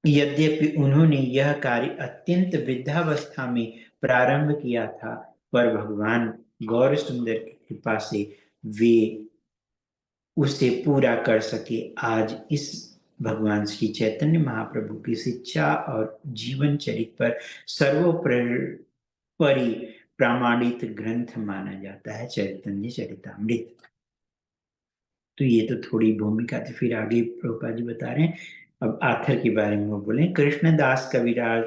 यद्यपि उन्होंने यह कार्य अत्यंत वृद्धावस्था में प्रारंभ किया था, पर भगवान गौर सुंदर की कृपा से वे उसे पूरा कर सके। आज इस भगवान श्री चैतन्य महाप्रभु की शिक्षा और जीवन चरित्र पर सर्वोपरि प्रामाणिक ग्रंथ माना जाता है चैतन्य चरितामृत। तो ये तो थोड़ी भूमिका थी। फिर आगे प्रभुपाद जी बता रहे हैं, अब आथर के बारे में वो बोले, कृष्णदास कविराज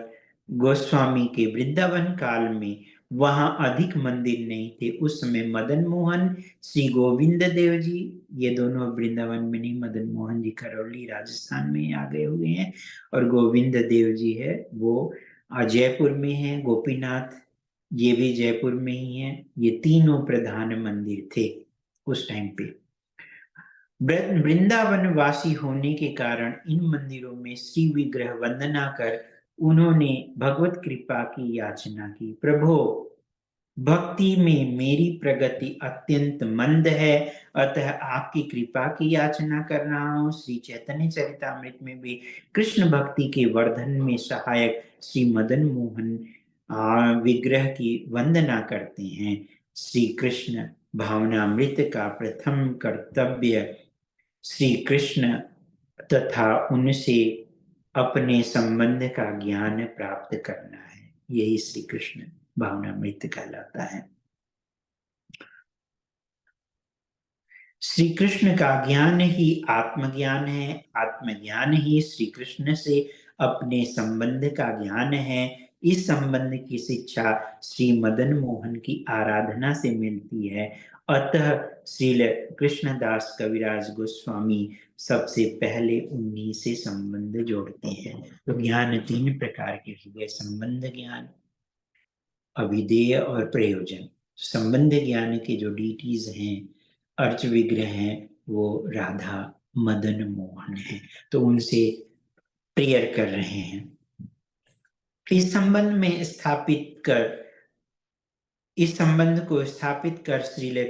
गोस्वामी के वृंदावन काल में वहां अधिक मंदिर नहीं थे। उस समय मदन मोहन श्री गोविंद देव जी, ये दोनों वृंदावन में नहीं, मदन मोहन जी करौली राजस्थान में आ गए हुए हैं, और गोविंद देव जी है वो जयपुर में है। गोपीनाथ ये भी जयपुर में ही है। ये तीनों प्रधान मंदिर थे उस टाइम पे। वृंदावन वासी होने के कारण इन मंदिरों में श्री विग्रह वंदना कर उन्होंने भगवत कृपा की याचना की। प्रभु भक्ति में मेरी प्रगति अत्यंत मंद है, अतः आपकी कृपा की याचना कर रहा हूँ। श्री चैतन्य चरितामृत में भी कृष्ण भक्ति के वर्धन में सहायक श्री मदन मोहन विग्रह की वंदना करते हैं। श्री कृष्ण भावनामृत का प्रथम कर्तव्य श्री कृष्ण तथा उनसे अपने संबंध का ज्ञान प्राप्त करना है। यही श्री कृष्ण भावनामृत कहलाता है। श्री कृष्ण का ज्ञान ही आत्मज्ञान है, आत्मज्ञान ही श्री कृष्ण से अपने संबंध का ज्ञान है। इस संबंध की शिक्षा श्री मदन मोहन की आराधना से मिलती है। अतः श्रील कृष्णदास कविराज गोस्वामी सबसे पहले उन्हीं से संबंध जोड़ते हैं। तो ज्ञान तीन प्रकार के हुए, संबंध ज्ञान, अभिधेय और प्रयोजन। संबंध ज्ञान के जो डीटीज हैं, अर्च विग्रह हैं, वो राधा मदन मोहन है, तो उनसे प्रेयर कर रहे हैं। इस संबंध में स्थापित कर इस संबंध को स्थापित कर श्रील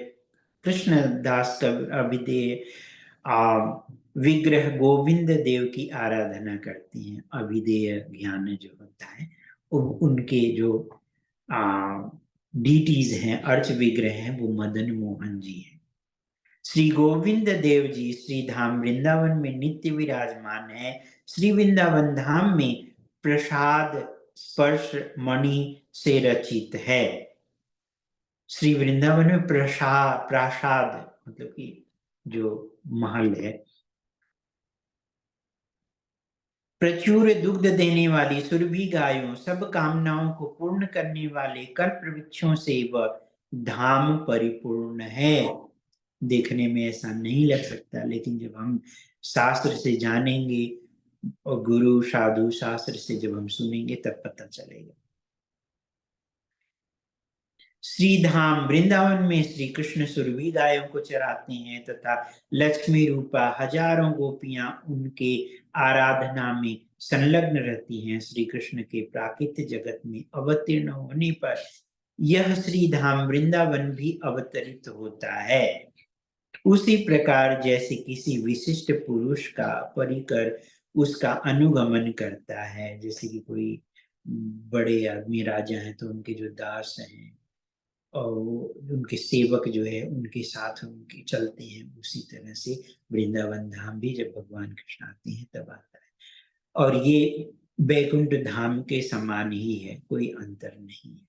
कृष्णदास का अभिधेय विग्रह गोविंद देव की आराधना करती हैं। अभिधेय ज्ञान जो होता है, उनके जो डीटीज हैं, अर्च विग्रह हैं, वो मदन मोहन जी हैं। श्री गोविंद देव जी श्री धाम वृंदावन में नित्य विराजमान है। श्री वृंदावन धाम में प्रसाद स्पर्श मणि से रचित है। श्री वृंदावन में प्रासाद मतलब कि जो महल है, प्रचुर दुग्ध देने वाली सुरभि गायों, सब कामनाओं को पूर्ण करने वाले कल्प वृक्षों से वह धाम परिपूर्ण है। देखने में ऐसा नहीं लग सकता, लेकिन जब हम शास्त्र से जानेंगे और गुरु साधु शास्त्र से जब हम सुनेंगे तब पता चलेगा। श्री धाम वृंदावन में श्री कृष्ण सुरभि गायों को चराते हैं तथा लक्ष्मी रूपा हजारों गोपियां उनके आराधना में संलग्न रहती हैं। श्री कृष्ण के प्राकृतिक जगत में अवतीर्ण होने पर यह श्री धाम वृंदावन भी अवतरित होता है। उसी प्रकार जैसे किसी विशिष्ट पुरुष का परिकर उसका अनुगमन करता है, जैसे कि कोई बड़े आदमी राजा हैं तो उनके जो दास हैं और उनके सेवक जो है उनके साथ उनके चलते हैं, उसी तरह से वृंदावन धाम भी जब भगवान कृष्ण आते हैं तब आता है। और ये बैकुंठ धाम के समान ही है, कोई अंतर नहीं है।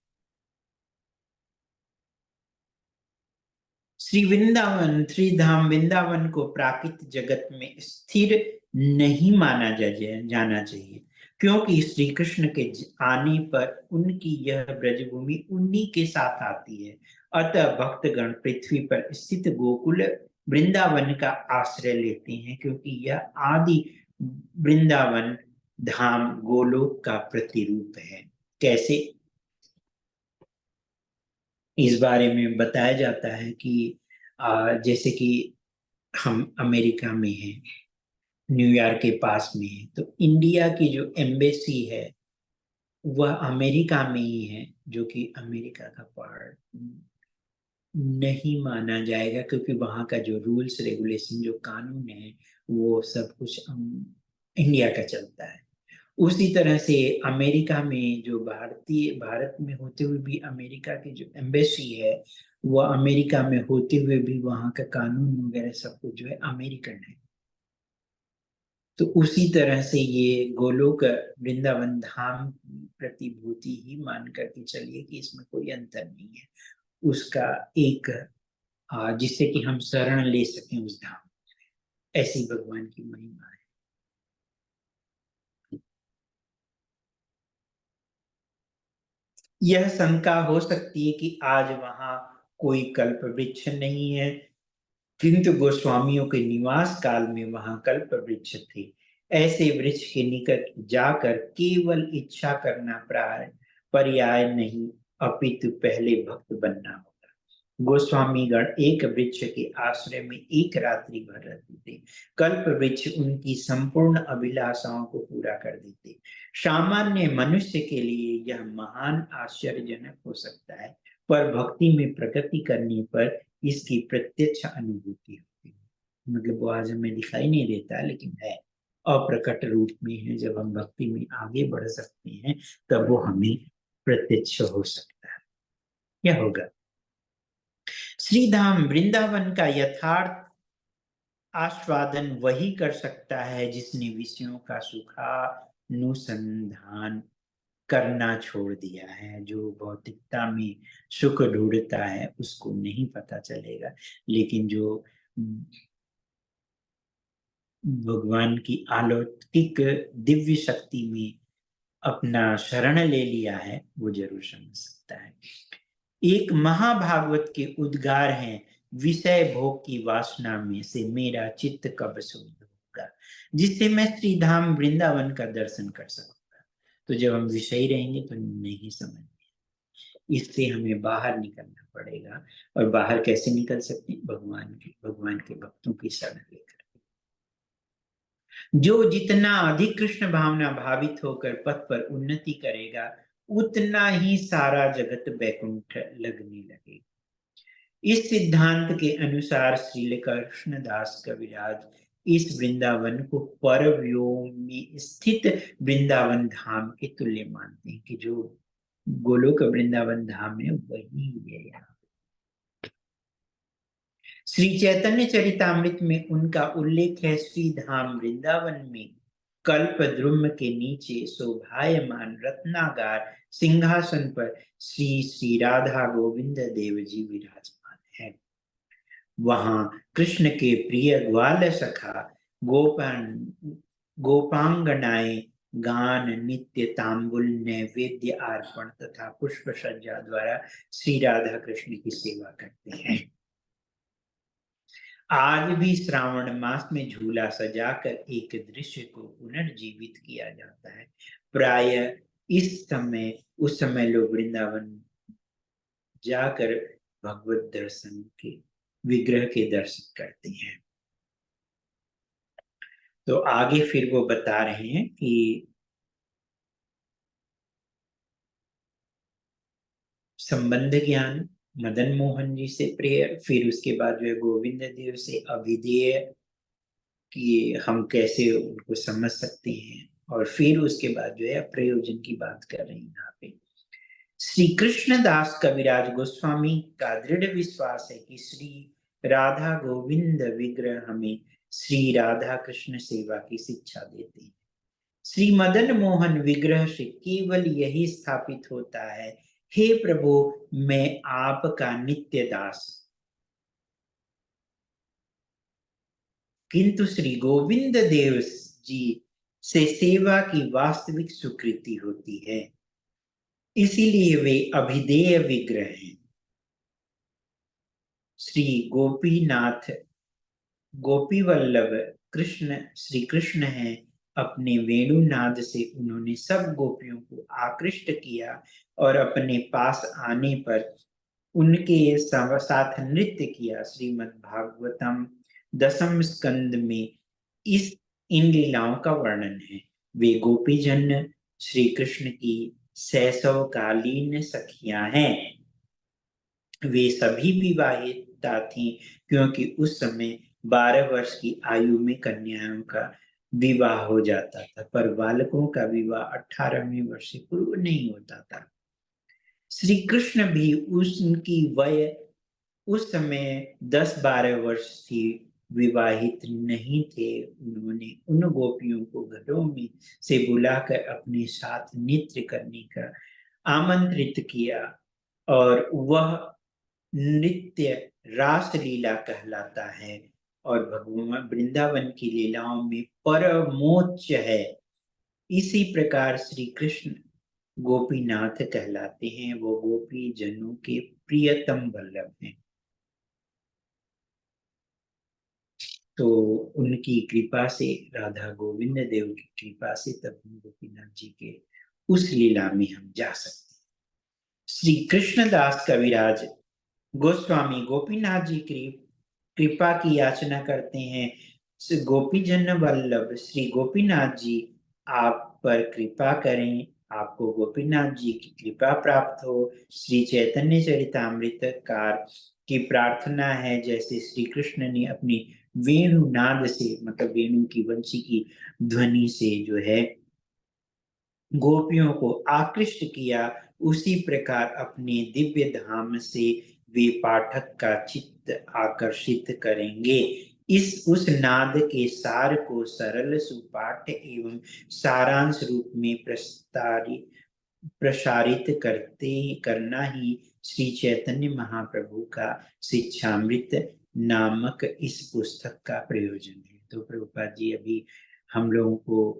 श्री धाम वृंदावन को प्राकृतिक जगत में स्थिर नहीं माना जाना चाहिए, क्योंकि श्री कृष्ण के आने पर उनकी यह ब्रजभूमि उन्हीं के साथ आती है। अतः भक्तगण पृथ्वी पर स्थित गोकुल वृंदावन का आश्रय लेते हैं, क्योंकि यह आदि वृंदावन धाम गोलोक का प्रतिरूप है। कैसे? इस बारे में बताया जाता है कि जैसे कि हम अमेरिका में हैं, न्यूयॉर्क के पास में है, तो इंडिया की जो एम्बेसी है वह अमेरिका में ही है, जो कि अमेरिका का पार्ट नहीं माना जाएगा, क्योंकि वहाँ का जो रूल्स रेगुलेशन जो कानून है वो सब कुछ इंडिया का चलता है। उसी तरह से अमेरिका में जो भारत में होते हुए भी अमेरिका की जो एम्बेसी है, वह अमेरिका में होते हुए भी वहाँ का कानून वगैरह सब कुछ जो है अमेरिकन है। तो उसी तरह से ये गोलोक वृंदावन धाम की प्रतिभूति ही मान करके चलिए कि इसमें कोई अंतर नहीं है। उसका एक जिससे कि हम शरण ले सकें उस धाम, ऐसी भगवान की महिमा है। यह शंका हो सकती है कि आज वहां कोई कल्प वृक्ष नहीं है, किंतु गोस्वामियों के निवास काल में वहां कल्प वृक्ष थे। ऐसे वृक्ष के निकट जाकर केवल इच्छा करना पर्याय नहीं, अपितु पहले भक्त बनना होगा। गोस्वामी गण एक वृक्ष के आश्रय में एक रात्रि भर रहते थे। कल्प वृक्ष उनकी संपूर्ण अभिलाषाओं को पूरा कर देते। सामान्य मनुष्य के लिए यह महान आश्चर्यजनक हो सकता है, पर भक्ति में प्रगति करने पर इसकी प्रत्यक्ष अनुभूति होती है। मतलब वो आज हमें दिखाई नहीं देता, लेकिन है, अप्रकट रूप में है। जब हम भक्ति में आगे बढ़ सकते हैं तब वो हमें प्रत्यक्ष हो सकता है। क्या होगा? श्री धाम वृंदावन का यथार्थ आस्वादन वही कर सकता है जिसने विषयों का सुखानुसंधान करना छोड़ दिया है। जो भौतिकता में सुख ढूंढता है उसको नहीं पता चलेगा, लेकिन जो भगवान की अलौकिक दिव्य शक्ति में अपना शरण ले लिया है वो जरूर समझ सकता है। एक महाभागवत के उद्गार हैं, विषय भोग की वासना में से मेरा चित्त कब शुद्ध होगा, जिससे मैं श्री धाम वृंदावन का दर्शन कर सकूंगा। तो जब हम विषयी रहेंगे तो नहीं समझ, इससे हमें बाहर निकलना पड़ेगा। और बाहर कैसे निकल सकते हैं? भगवान के भक्तों की शरण लेकर। जो जितना अधिक कृष्ण भावना भावित होकर पथ पर उन्नति करेगा, उतना ही सारा जगत बैकुंठ लगने लगेगा। इस सिद्धांत के अनुसार श्रील कृष्णदास कविराज इस वृंदावन को परव्योम में स्थित वृंदावन धाम के तुल्य मानते हैं, कि जो गोलोक वृंदावन धाम है वही है यहाँ। श्री चैतन्य चरितामृत में उनका उल्लेख है, श्री धाम वृंदावन में कल्प द्रुम के नीचे शोभायमान रत्नागार सिंहासन पर श्री श्री राधा गोविंद देव जी विराजमान है। वहां कृष्ण के प्रिय ग्वाल सखा गोपांगनाएं गान, नित्य तांबुल, नैवेद्य अर्पण तथा पुष्प सज्जा द्वारा श्री राधा कृष्ण की सेवा करते हैं। आज भी श्रावण मास में झूला सजाकर एक दृश्य को पुनर्जीवित किया जाता है। प्राय उस समय लोग वृंदावन जाकर भगवत दर्शन के विग्रह के दर्शन करते हैं। तो आगे फिर वो बता रहे हैं कि संबंध ज्ञान मदन मोहन जी से प्रेयर, फिर उसके बाद जो है गोविंद देव से अभिधेय कि हम कैसे उनको समझ सकते हैं, और फिर उसके बाद जो है प्रयोजन की बात कर रहे हैं यहाँ पे। श्री कृष्णदास कविराज गोस्वामी का दृढ़ विश्वास है कि श्री राधा गोविंद विग्रह हमें श्री राधा कृष्ण सेवा की शिक्षा देते हैं। श्री मदन मोहन विग्रह से केवल यही स्थापित होता है, हे प्रभु मैं आपका नित्य दास। किंतु श्री गोविंद देव जी से सेवा की वास्तविक स्वीकृति होती है, इसीलिए वे अभिधेय विग्रह हैं। श्री गोपीनाथ गोपी वल्लभ कृष्ण श्री कृष्ण हैं। अपने वेणुनाद से उन्होंने सब गोपियों को आकृष्ट किया और अपने पास आने पर उनके साथ नृत्य किया। श्रीमद् भागवतम 10वें स्कंद में इन लीलाओं का वर्णन है। वे गोपीजन श्री कृष्ण की शैशवकालीन सखियां हैं। वे सभी विवाहिता थीं, क्योंकि उस समय 12 वर्ष की आयु में कन्याओं का विवाह हो जाता था, पर बालकों का विवाह 18वें वर्ष से पूर्व नहीं होता था। श्री कृष्ण भी उनकी वय उस समय 10-12 वर्ष थी, विवाहित नहीं थे। उन्होंने उन गोपियों को घरों में से बुलाकर अपने साथ नृत्य करने का आमंत्रित किया, और वह नृत्य रासलीला कहलाता है और भगवान वृंदावन की लीलाओं में परमोच्च है। इसी प्रकार श्री कृष्ण गोपीनाथ कहलाते हैं। वो गोपी जनों के प्रियतम वल्लभ हैं। तो उनकी कृपा से, राधा गोविंद देव की कृपा से तब हम गोपीनाथ जी के उस लीला में हम जा सकते हैं। श्री कृष्णदास कविराज गोस्वामी गोपीनाथ जी की कृपा की याचना करते हैं। गोपीजन वल्लभ श्री गोपीनाथ जी आप पर कृपा करें, आपको गोपीनाथ जी की कृपा प्राप्त हो। श्री चैतन्य चरितामृत कार की प्रार्थना है, जैसे श्री कृष्ण ने अपनी वेणु नाद से, मतलब वेणु की वंशी की ध्वनि से जो है गोपियों को आकृष्ट किया, उसी प्रकार अपने दिव्य धाम से वे पाठक का चित्त आकर्षित करेंगे। इस उस नाद के सार को सरल सुपाठ एवं सारांश रूप में प्रसारित करना ही श्री चैतन्य महाप्रभु का शिक्षामृत नामक इस पुस्तक का प्रयोजन है। तो प्रभुपाद जी अभी हम लोगों को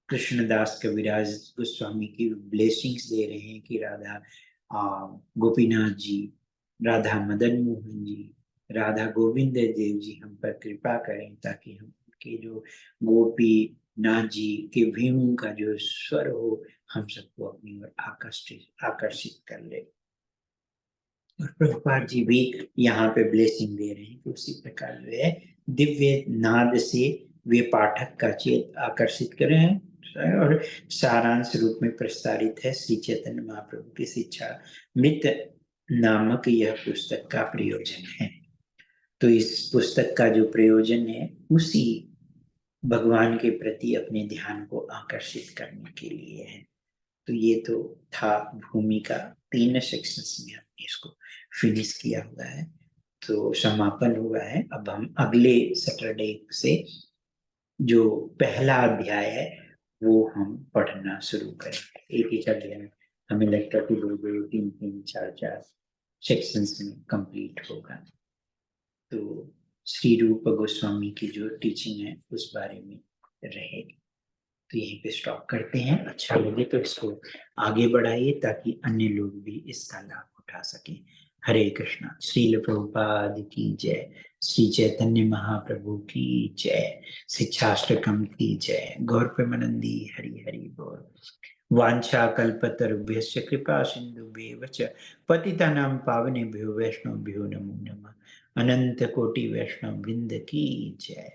कृष्णदास कविराज गोस्वामी की ब्लेसिंग्स दे रहे हैं कि राधा गोपीनाथ जी, राधा मदन मोहन जी, राधा गोविंद देव जी हम पर कृपा करें, ताकि हम के जो गोपी नाथ जी के वेणु का जो स्वर हो, हम सबको अपनी ओर आकर्षित कर ले। और प्रभुपाद जी भी यहाँ पे ब्लेसिंग दे रहे हैं कि उसी प्रकार जो है दिव्य नाद से वे पाठक का चेत आकर्षित करें, और सारांश रूप में प्रस्तारित है श्री चैतन्य महाप्रभु की शिक्षा मृत नामक यह पुस्तक का प्रयोजन है। तो इस पुस्तक का जो प्रयोजन है उसी भगवान के प्रति अपने ध्यान को आकर्षित करने के लिए है। तो ये तो था भूमिका, 3 सेक्शंस में हमने इसको फिनिश किया हुआ है, तो समापन हुआ है। अब हम अगले सैटरडे से जो पहला अध्याय है वो हम पढ़ना शुरू करेंगे। एक एक अध्याय हमें लगता है कि 2-2, 3-3, 4-4 सेक्शंस में कंप्लीट होगा। तो श्री रूप गोस्वामी की जो टीचिंग है उस बारे में रहेगी। तो यहीं पे स्टॉप करते हैं। अच्छा लगे तो इसको आगे बढ़ाइए ताकि अन्य लोग भी इसका लाभ उठा सकें। हरे कृष्णा। श्रील प्रभुपाद की जय। श्री चैतन्य महाप्रभु की जय। शिक्षाष्टकम की जय। गौर प्रेमानंदी हरि हरि बोल। वांछा कल्पतरुभ्यश्च कृपा सिंधुभ्येव च पतितानां पावनेभ्यो वैष्णवेभ्यो नमो नमः। अनंत कोटि वैष्णव वृंद की जय।